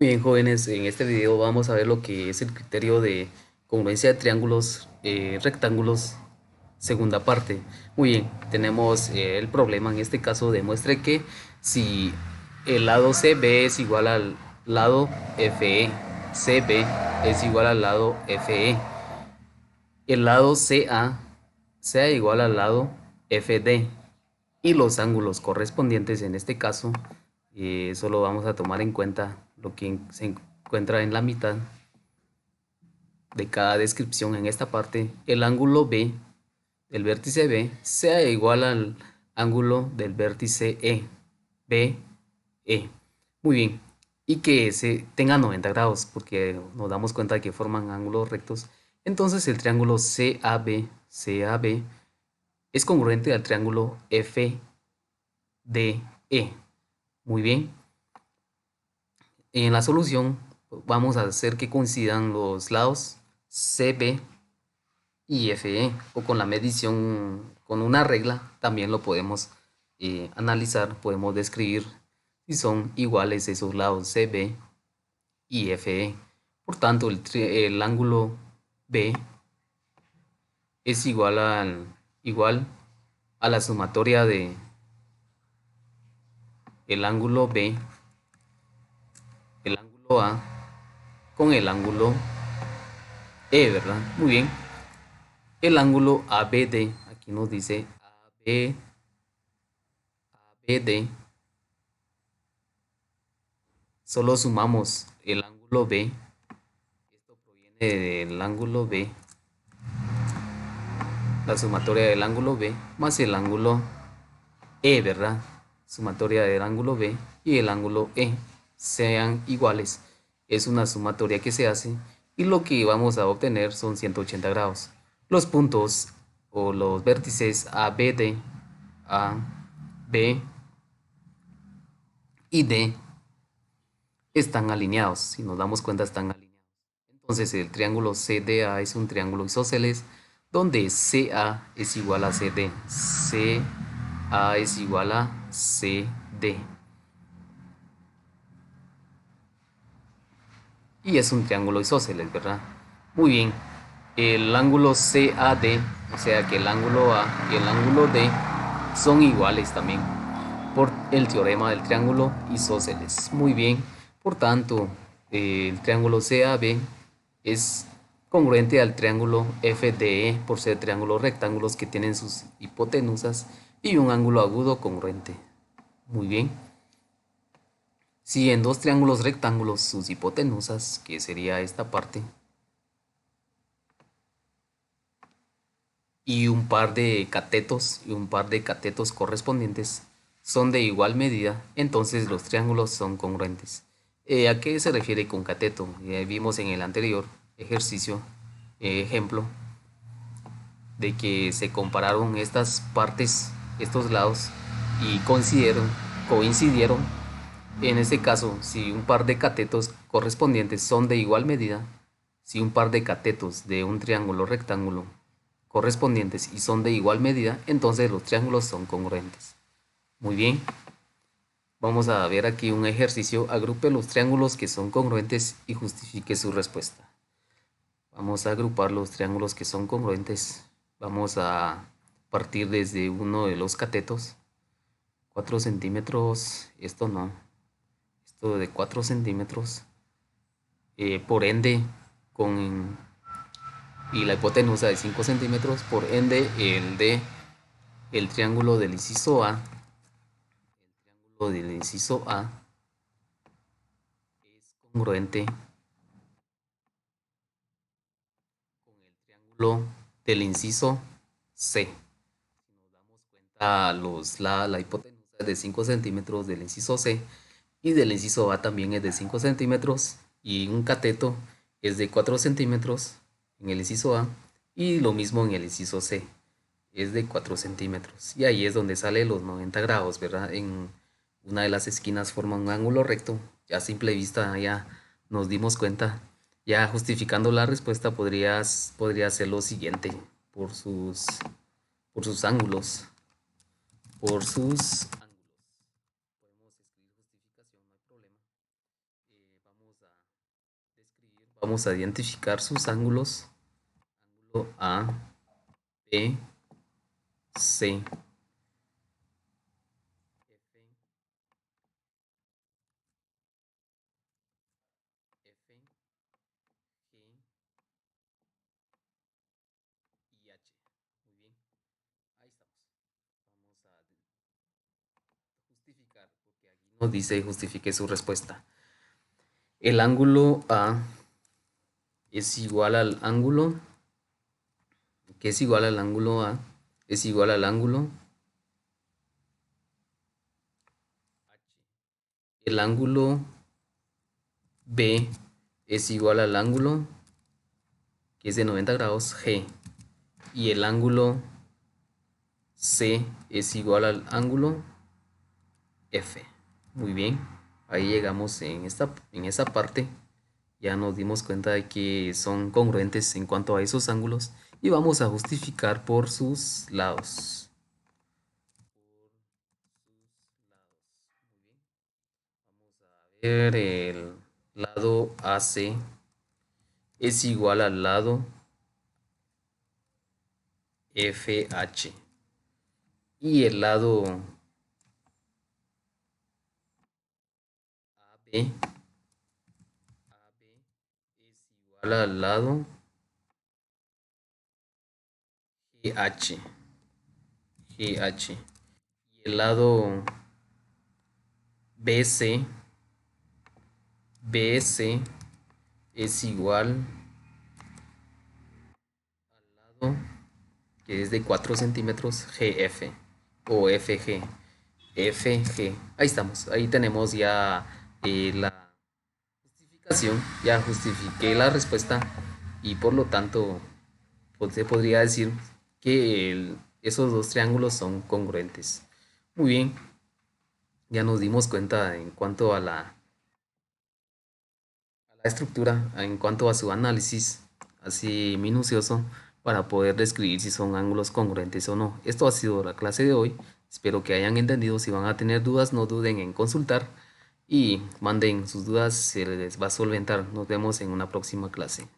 Bien, jóvenes, en este video vamos a ver lo que es el criterio de congruencia de triángulos rectángulos, segunda parte. Muy bien, tenemos el problema. En este caso demuestre que si el lado CB es igual al lado FE, CB es igual al lado FE, el lado CA sea igual al lado FD y los ángulos correspondientes en este caso, solo vamos a tomar en cuenta lo que se encuentra en la mitad de cada descripción. En esta parte, el ángulo B del vértice B sea igual al ángulo del vértice E, B, E. Muy bien, y que se tenga 90 grados, porque nos damos cuenta de que forman ángulos rectos. Entonces el triángulo CAB es congruente al triángulo FDE. Muy bien. En la solución vamos a hacer que coincidan los lados CB y FE, o con la medición con una regla también lo podemos analizar, podemos describir si son iguales esos lados CB y FE. Por tanto, el ángulo B es igual a la sumatoria de el ángulo B, el ángulo A con el ángulo E, ¿verdad? Muy bien. El ángulo ABD, aquí nos dice ABD, solo sumamos el ángulo B, esto proviene del ángulo B, la sumatoria del ángulo B, más el ángulo E, ¿verdad? Sumatoria del ángulo B y el ángulo E sean iguales. Es una sumatoria que se hace y lo que vamos a obtener son 180 grados. Los puntos o los vértices ABD, A, B y D están alineados. Si nos damos cuenta, están alineados. Entonces el triángulo CDA es un triángulo isósceles donde CA es igual a CD. CA es igual a CD. Y es un triángulo isósceles, ¿verdad? Muy bien. El ángulo CAD, o sea que el ángulo A y el ángulo D son iguales también por el teorema del triángulo isósceles. Muy bien. Por tanto, el triángulo CAB es congruente al triángulo FDE por ser triángulos rectángulos que tienen sus hipotenusas y un ángulo agudo congruente. Muy bien. Si en dos triángulos rectángulos sus hipotenusas, que sería esta parte, y un par de catetos correspondientes son de igual medida, entonces los triángulos son congruentes. ¿A qué se refiere con cateto? Vimos en el anterior ejercicio, ejemplo, de que se compararon estas partes, estos lados, y coincidieron. En este caso, si un par de catetos correspondientes son de igual medida, si un par de catetos de un triángulo rectángulo correspondientes y son de igual medida, entonces los triángulos son congruentes. Muy bien, vamos a ver aquí un ejercicio. Agrupe los triángulos que son congruentes y justifique su respuesta. Vamos a agrupar los triángulos que son congruentes. Vamos a partir desde uno de los catetos. 4 centímetros, esto no, esto de 4 centímetros. Por ende, con y la hipotenusa de 5 centímetros, por ende el triángulo del inciso A, es congruente con el triángulo del inciso C. Si nos damos cuenta, la hipotenusa es de 5 centímetros del inciso C y del inciso A también es de 5 centímetros y un cateto es de 4 centímetros en el inciso A y lo mismo en el inciso C. Es de 4 centímetros. Y ahí es donde sale los 90 grados, ¿verdad? En una de las esquinas forma un ángulo recto. Ya a simple vista ya nos dimos cuenta. Ya justificando la respuesta podría ser lo siguiente por sus, por sus ángulos. Por sus ángulos. Podemos escribir justificación, no hay problema. Vamos a identificar sus ángulos. Ángulo A, B, C, F, F, G y H. Muy bien, ahí estamos. Vamos a justificar, porque aquí nos dice justifique su respuesta. El ángulo A es igual al ángulo, que es igual al ángulo A, es igual al ángulo H. El ángulo B es igual al ángulo, que es de 90 grados, G. Y el ángulo C es igual al ángulo F. Muy bien, ahí llegamos en esa parte. Ya nos dimos cuenta de que son congruentes en cuanto a esos ángulos y vamos a justificar por sus lados. Vamos a ver el lado AC es igual al lado FH y el lado AB es igual al lado GH. GH. Y el lado BC es igual al lado que es de 4 centímetros GF o FG. FG. Ahí estamos. Ahí tenemos ya la justificación. Ya justifiqué la respuesta y por lo tanto pues, se podría decir que esos dos triángulos son congruentes. Muy bien. Ya nos dimos cuenta en cuanto a la estructura, en cuanto a su análisis así minucioso para poder describir si son ángulos congruentes o no. Esto ha sido la clase de hoy. Espero que hayan entendido. Si van a tener dudas, no duden en consultar y manden sus dudas, se les va a solventar. Nos vemos en una próxima clase.